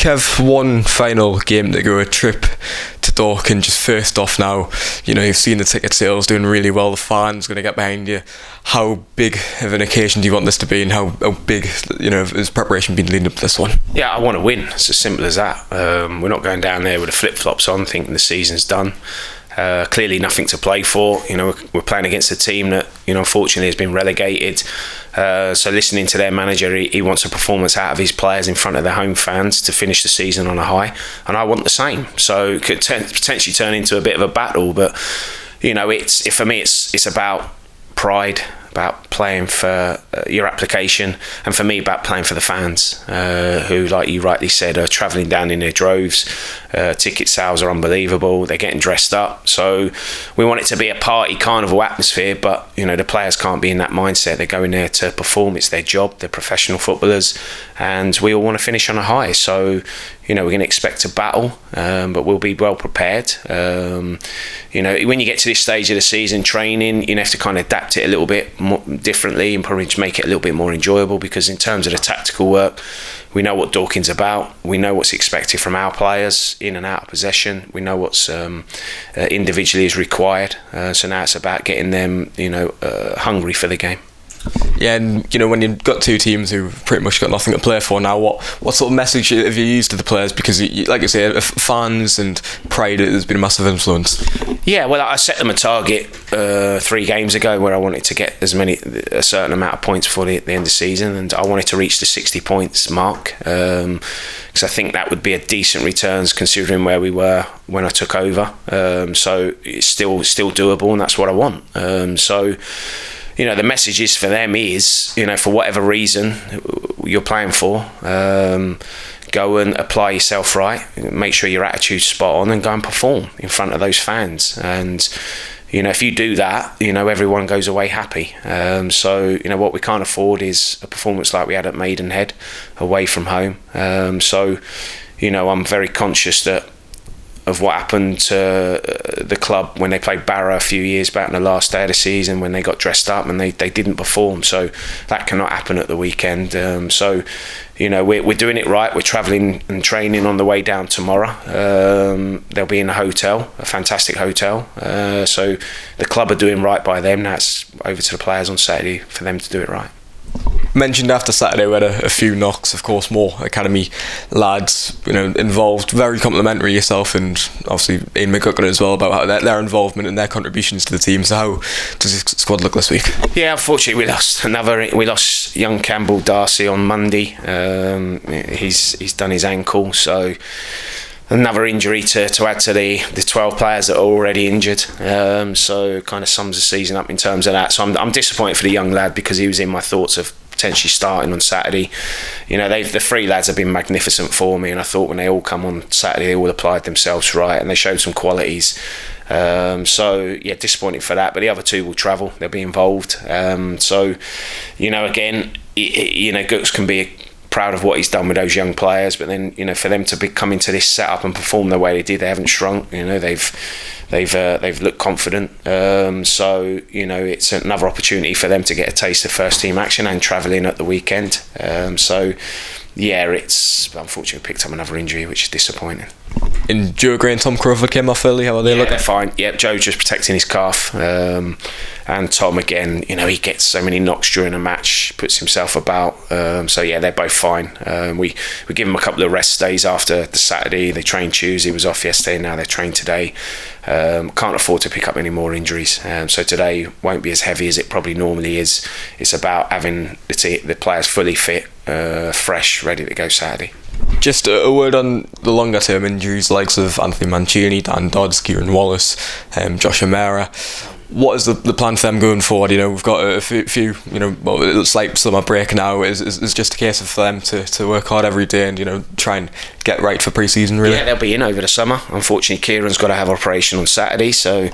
Kev, one final game to go, a trip to Dorking. Just first off now, you've seen the ticket sales doing really well, the fans going to get behind you. How big of an occasion do you want this to be, and how big, has preparation been leading up to this one? Yeah, I want to win. It's as simple as that. We're not going down there with the flip-flops on thinking the season's done. Clearly nothing to play for. We're playing against a team that unfortunately has been relegated, so listening to their manager, he wants a performance out of his players in front of their home fans to finish the season on a high, and I want the same. So it could potentially turn into a bit of a battle, but for me it's about pride, about playing for your application, and for me about playing for the fans, who, like you rightly said, are travelling down in their droves. Ticket sales are unbelievable, they're getting dressed up, so we want it to be a party carnival atmosphere, but the players can't be in that mindset. They're going there to perform, it's their job, they're professional footballers, and we all want to finish on a high. So we're going to expect a battle, but we'll be well prepared. When you get to this stage of the season, training, you have to kind of adapt it a little bit more differently and probably make it a little bit more enjoyable, because in terms of the tactical work, we know what Dorking's about, we know what's expected from our players in and out of possession, we know what's individually is required, so now it's about getting them hungry for the game. Yeah, and when you've got two teams who've pretty much got nothing to play for now, what sort of message have you used to the players? Because, like you say, fans and pride has been a massive influence. Yeah, well, I set them a target 3 games ago where I wanted to get a certain amount of points before the end of the season, and I wanted to reach the 60 points mark, because I think that would be a decent returns considering where we were when I took over. So it's still doable, and that's what I want. The message is for them is, for whatever reason you're playing for, go and apply yourself right, make sure your attitude's spot on, and go and perform in front of those fans. And, if you do that, everyone goes away happy. What we can't afford is a performance like we had at Maidenhead, away from home. I'm very conscious of what happened to the club when they played Barrow a few years back on the last day of the season, when they got dressed up and they didn't perform. So that cannot happen at the weekend. We're doing it right. We're travelling and training on the way down tomorrow. They'll be in a hotel, a fantastic hotel. So the club are doing right by them. Now it's over to the players on Saturday for them to do it right. Mentioned after Saturday we had a few knocks, of course, more academy lads involved, very complimentary yourself and obviously Ian McGuckin as well, about how their involvement and their contributions to the team. So how does the squad look this week? Yeah, unfortunately we lost young Campbell Darcy on Monday. He's done his ankle, so another injury to add to the 12 players that are already injured. So kind of sums the season up in terms of that. So I'm disappointed for the young lad, because he was in my thoughts of potentially starting on Saturday. The 3 lads have been magnificent for me, and I thought when they all come on Saturday, they all applied themselves right and they showed some qualities. Disappointed for that, but the other 2 will travel, they'll be involved. Again, Gooks can be proud of what he's done with those young players, but then for them to come into this setup and perform the way they did, they haven't shrunk. They've looked confident. It's another opportunity for them to get a taste of first team action and travelling at the weekend. It's unfortunately picked up another injury, which is disappointing. And Joe Gray and Tom Crawford came off early. How are they looking? They're fine. Yeah, Joe's just protecting his calf, and Tom again. He gets so many knocks during a match, puts himself about. They're both fine. We give them a couple of rest days after the Saturday. They trained Tuesday, was off yesterday. Now they're trained today. Can't afford to pick up any more injuries. So today won't be as heavy as it probably normally is. It's about having the players fully fit, fresh, ready to go Saturday. Just a word on the longer term injuries, likes of Anthony Mancini, Dan Dodds, Kieran Wallace, Josh O'Meara. What is the plan for them going forward? We've got a few it looks like summer break now. Is just a case for them to work hard every day and try and get right for pre-season, really? Yeah, they'll be in over the summer. Unfortunately, Kieran's got to have operation on Saturday, so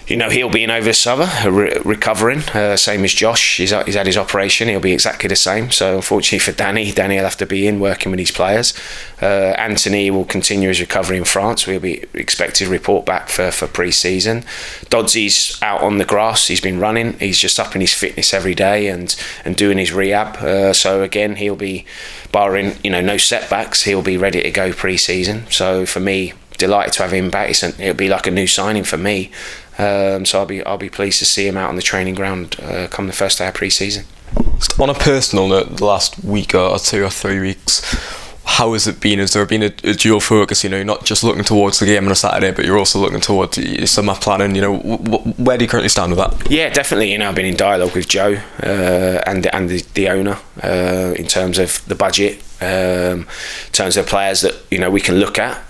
He'll be in over the summer, recovering, same as Josh. He's had his operation. He'll be exactly the same. So unfortunately for Danny will have to be in working with his players. Anthony will continue his recovery in France. We'll be expected to report back for pre-season. Dodsy's out on the grass. He's been running. He's just upping his fitness every day and doing his rehab. So again, he'll be, barring no setbacks, he'll be ready to go pre-season. So for me, delighted to have him back. It'll be like a new signing for me. So I'll be pleased to see him out on the training ground come the first day of pre-season. On a personal note, the last week or 2 or 3 weeks, how has it been? Has there been a dual focus? You're not just looking towards the game on a Saturday, but you're also looking towards your summer planning. Where do you currently stand with that? Yeah, definitely. I've been in dialogue with Joe and the owner in terms of the budget, in terms of players that we can look at.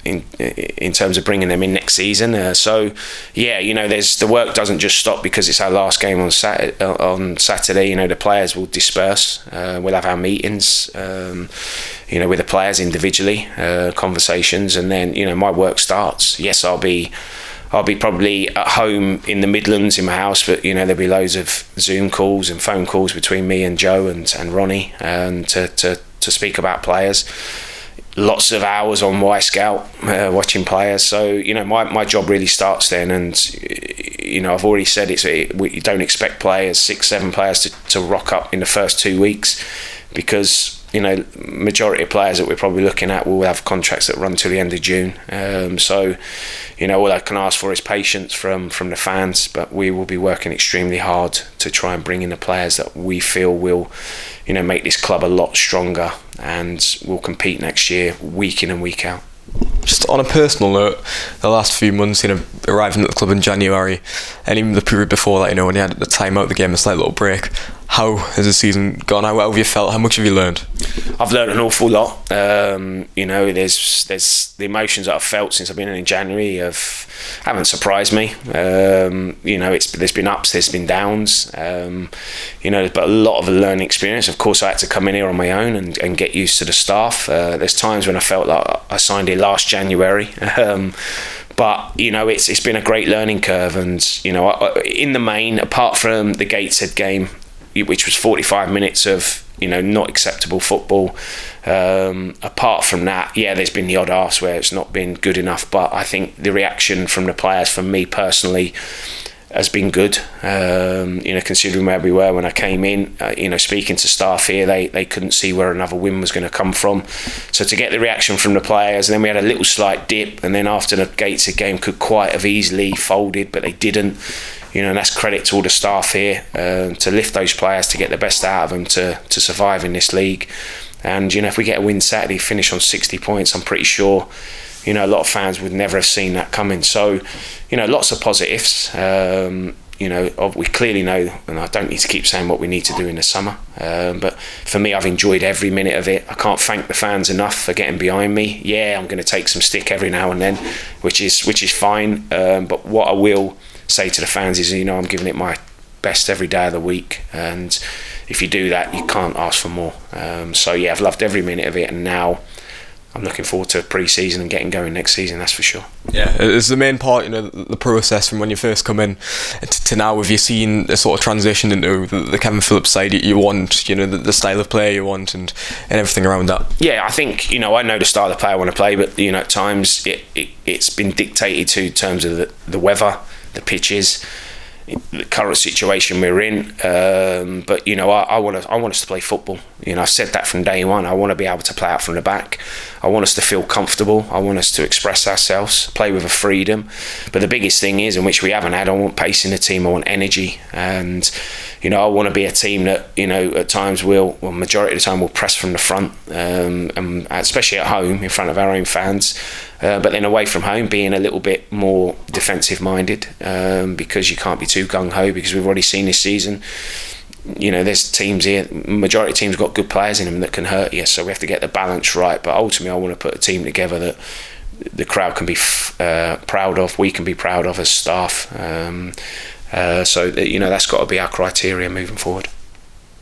In terms of bringing them in next season, there's the work doesn't just stop because it's our last game on Saturday. The players will disperse. We'll have our meetings, with the players individually, conversations, and then my work starts. Yes, I'll be probably at home in the Midlands in my house, but there'll be loads of Zoom calls and phone calls between me and Joe and Ronnie, and to speak about players. Lots of hours on Y Scout watching players, so my job really starts then. And I've already said we don't expect players, 6-7 players to rock up in the first 2 weeks, because majority of players that we're probably looking at will have contracts that run till the end of June. All I can ask for is patience from the fans, but we will be working extremely hard to try and bring in the players that we feel will make this club a lot stronger and will compete next year, week in and week out. Just on a personal note, the last few months, arriving at the club in January, and even the period before that, when you had the time out of the game, a slight little break, how has the season gone? How have you felt? How much have you learned? I've learned an awful lot. There's the emotions that I've felt since I've been in January haven't surprised me. There's been ups, there's been downs. But a lot of a learning experience. Of course, I had to come in here on my own and get used to the staff. There's times when I felt like I signed here last January. But it's been a great learning curve, and in the main, apart from the Gateshead game, which was 45 minutes of not acceptable football, apart from that, there's been the odd arse where it's not been good enough. But I think the reaction from the players, from me personally, has been good. Considering where we were when I came in, speaking to staff here, they couldn't see where another win was going to come from. So to get the reaction from the players, and then we had a little slight dip, and then after the Gateshead game could quite have easily folded, but they didn't. And that's credit to all the staff here to lift those players, to get the best out of them, to survive in this league. And if we get a win Saturday, finish on 60 points, I'm pretty sure a lot of fans would never have seen that coming. So lots of positives. We clearly know, and I don't need to keep saying what we need to do in the summer, but for me, I've enjoyed every minute of it. I can't thank the fans enough for getting behind me. I'm going to take some stick every now and then, which is fine, but what I will say to the fans is I'm giving it my best every day of the week, and if you do that, you can't ask for more. I've loved every minute of it, and now I'm looking forward to pre-season and getting going next season, that's for sure. Yeah, it's the main part, the process from when you first come in to now. Have you seen a sort of transition into the Kevin Phillips side you want, the style of player you want, and everything around that? Yeah, I think, I know the style of player I want to play, but, at times it's been dictated to in terms of the weather, the pitches, the current situation we're in, but I want us to play football. I've said that from day one. I want to be able to play out from the back. I want us to feel comfortable. I want us to express ourselves, play with a freedom. But the biggest thing is, in which we haven't had, I want pace in the team. I want energy, and I want to be a team that at times majority of the time will press from the front, and especially at home in front of our own fans. But then away from home, being a little bit more defensive minded, because you can't be too gung-ho, because we've already seen this season, there's teams here, majority of teams got good players in them that can hurt you, so we have to get the balance right. But ultimately, I want to put a team together that the crowd can be proud of, we can be proud of as staff. That's got to be our criteria moving forward.